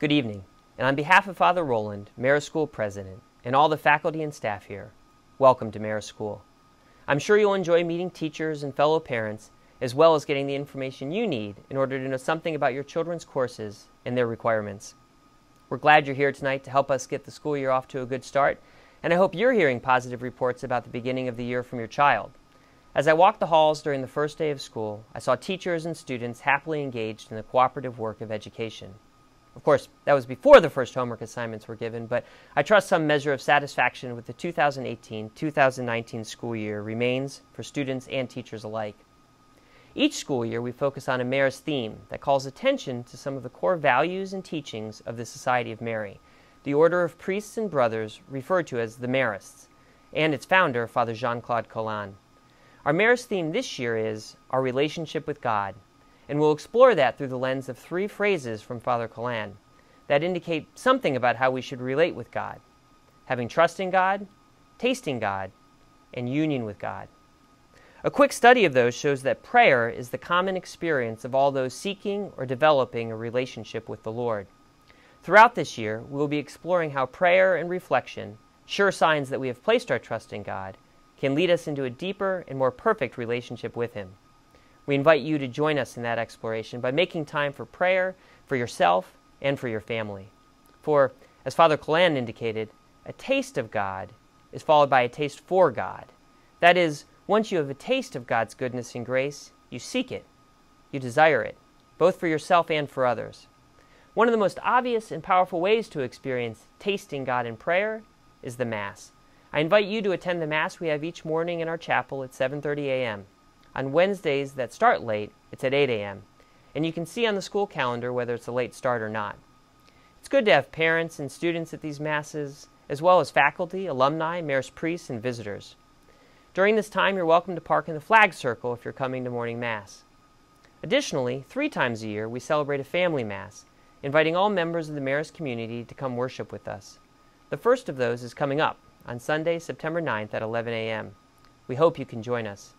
Good evening, and on behalf of Father Roland, Marist School President, and all the faculty and staff here, welcome to Marist School. I'm sure you'll enjoy meeting teachers and fellow parents, as well as getting the information you need in order to know something about your children's courses and their requirements. We're glad you're here tonight to help us get the school year off to a good start, and I hope you're hearing positive reports about the beginning of the year from your child. As I walked the halls during the first day of school, I saw teachers and students happily engaged in the cooperative work of education. Of course, that was before the first homework assignments were given, but I trust some measure of satisfaction with the 2018-2019 school year remains for students and teachers alike. Each school year, we focus on a Marist theme that calls attention to some of the core values and teachings of the Society of Mary, the order of priests and brothers referred to as the Marists, and its founder, Father Jean-Claude Collan. Our Marist theme this year is our relationship with God, and we'll explore that through the lens of 3 phrases from Father Collan that indicate something about how we should relate with God: having trust in God, tasting God, and union with God. A quick study of those shows that prayer is the common experience of all those seeking or developing a relationship with the Lord. Throughout this year, we will be exploring how prayer and reflection, sure signs that we have placed our trust in God, can lead us into a deeper and more perfect relationship with Him. We invite you to join us in that exploration by making time for prayer for yourself and for your family. For, as Father Collan indicated, a taste of God is followed by a taste for God. That is, once you have a taste of God's goodness and grace, you seek it, you desire it, both for yourself and for others. One of the most obvious and powerful ways to experience tasting God in prayer is the Mass. I invite you to attend the Mass we have each morning in our chapel at 7:30 a.m. On Wednesdays that start late, it's at 8 a.m., and you can see on the school calendar whether it's a late start or not. It's good to have parents and students at these Masses, as well as faculty, alumni, Marist priests, and visitors. During this time, you're welcome to park in the flag circle if you're coming to morning Mass. Additionally, 3 times a year, we celebrate a family Mass, inviting all members of the Marist community to come worship with us. The first of those is coming up on Sunday, September 9th at 11 a.m. We hope you can join us.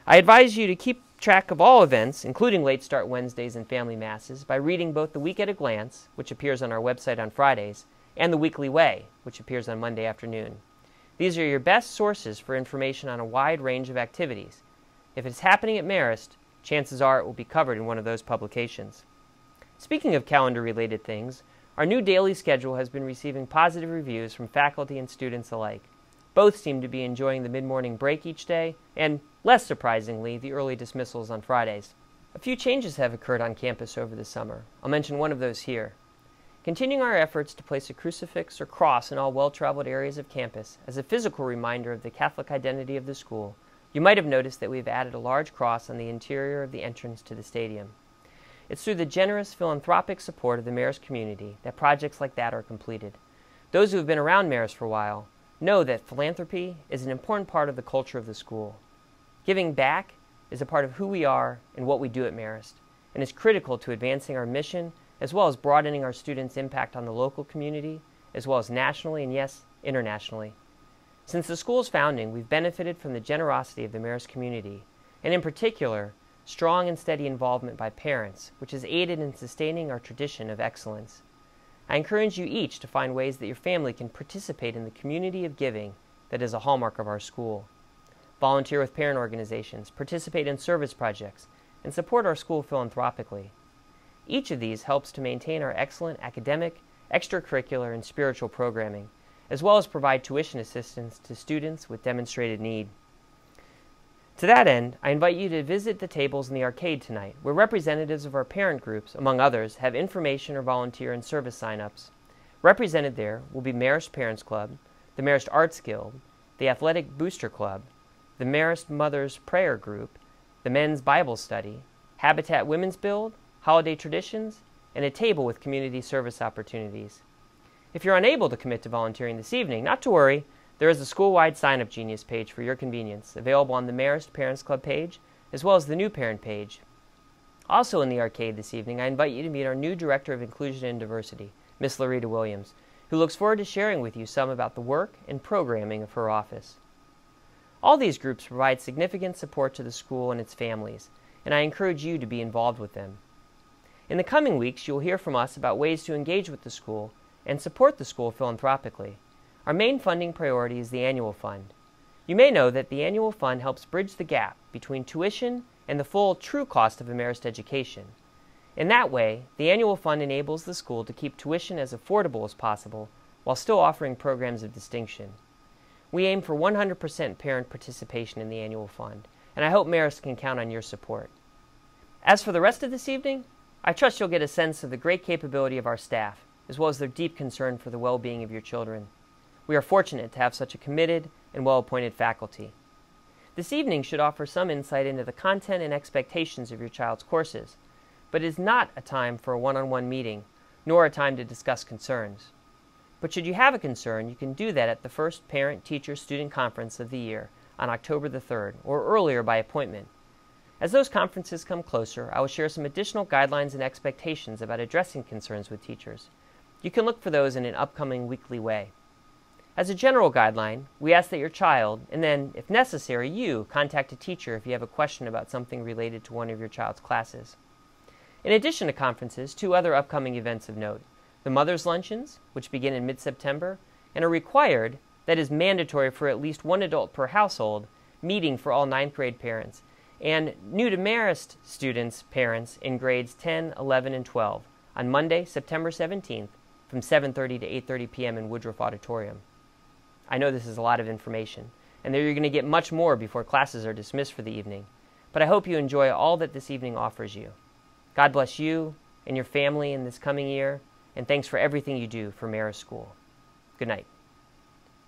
I advise you to keep track of all events, including Late Start Wednesdays and Family Masses, by reading both the Week at a Glance, which appears on our website on Fridays, and the Weekly Way, which appears on Monday afternoon. These are your best sources for information on a wide range of activities. If it's happening at Marist, chances are it will be covered in one of those publications. Speaking of calendar-related things, our new daily schedule has been receiving positive reviews from faculty and students alike. Both seem to be enjoying the mid-morning break each day, and, less surprisingly, the early dismissals on Fridays. A few changes have occurred on campus over the summer. I'll mention one of those here. Continuing our efforts to place a crucifix or cross in all well-traveled areas of campus as a physical reminder of the Catholic identity of the school, you might have noticed that we've added a large cross on the interior of the entrance to the stadium. It's through the generous philanthropic support of the Marist community that projects like that are completed. Those who have been around Marist for a while know that philanthropy is an important part of the culture of the school. Giving back is a part of who we are and what we do at Marist, and is critical to advancing our mission as well as broadening our students' impact on the local community, as well as nationally and, yes, internationally. Since the school's founding, we've benefited from the generosity of the Marist community, and in particular, strong and steady involvement by parents, which has aided in sustaining our tradition of excellence. I encourage you each to find ways that your family can participate in the community of giving that is a hallmark of our school. Volunteer with parent organizations, participate in service projects, and support our school philanthropically. Each of these helps to maintain our excellent academic, extracurricular, and spiritual programming, as well as provide tuition assistance to students with demonstrated need. To that end, I invite you to visit the tables in the arcade tonight, where representatives of our parent groups, among others, have information or volunteer and service sign-ups. Represented there will be Marist Parents Club, the Marist Arts Guild, the Athletic Booster Club, the Marist Mothers Prayer Group, the Men's Bible Study, Habitat Women's Build, Holiday Traditions, and a table with community service opportunities. If you're unable to commit to volunteering this evening, not to worry. There is a school-wide sign-up Genius page for your convenience, available on the Marist Parents Club page, as well as the new parent page. Also in the arcade this evening, I invite you to meet our new Director of Inclusion and Diversity, Miss Larita Williams, who looks forward to sharing with you some about the work and programming of her office. All these groups provide significant support to the school and its families, and I encourage you to be involved with them. In the coming weeks, you will hear from us about ways to engage with the school and support the school philanthropically. Our main funding priority is the annual fund. You may know that the annual fund helps bridge the gap between tuition and the full true cost of a Marist education. In that way, the annual fund enables the school to keep tuition as affordable as possible while still offering programs of distinction. We aim for 100% parent participation in the annual fund, and I hope Marist can count on your support. As for the rest of this evening, I trust you'll get a sense of the great capability of our staff, as well as their deep concern for the well-being of your children. We are fortunate to have such a committed and well-appointed faculty. This evening should offer some insight into the content and expectations of your child's courses, but it is not a time for a one-on-one meeting, nor a time to discuss concerns. But should you have a concern, you can do that at the first Parent-Teacher-Student Conference of the year on October the 3rd, or earlier by appointment. As those conferences come closer, I will share some additional guidelines and expectations about addressing concerns with teachers. You can look for those in an upcoming weekly way. As a general guideline, we ask that your child, and then, if necessary, you, contact a teacher if you have a question about something related to one of your child's classes. In addition to conferences, 2 other upcoming events of note: the Mother's Luncheons, which begin in mid-September, and are required, that is mandatory for at least 1 adult per household, meeting for all 9th grade parents, and new to Marist students' parents in grades 10, 11, and 12 on Monday, September 17th from 7:30 to 8:30 p.m. in Woodruff Auditorium. I know this is a lot of information, and that you're going to get much more before classes are dismissed for the evening, but I hope you enjoy all that this evening offers you. God bless you and your family in this coming year, and thanks for everything you do for Marist School. Good night.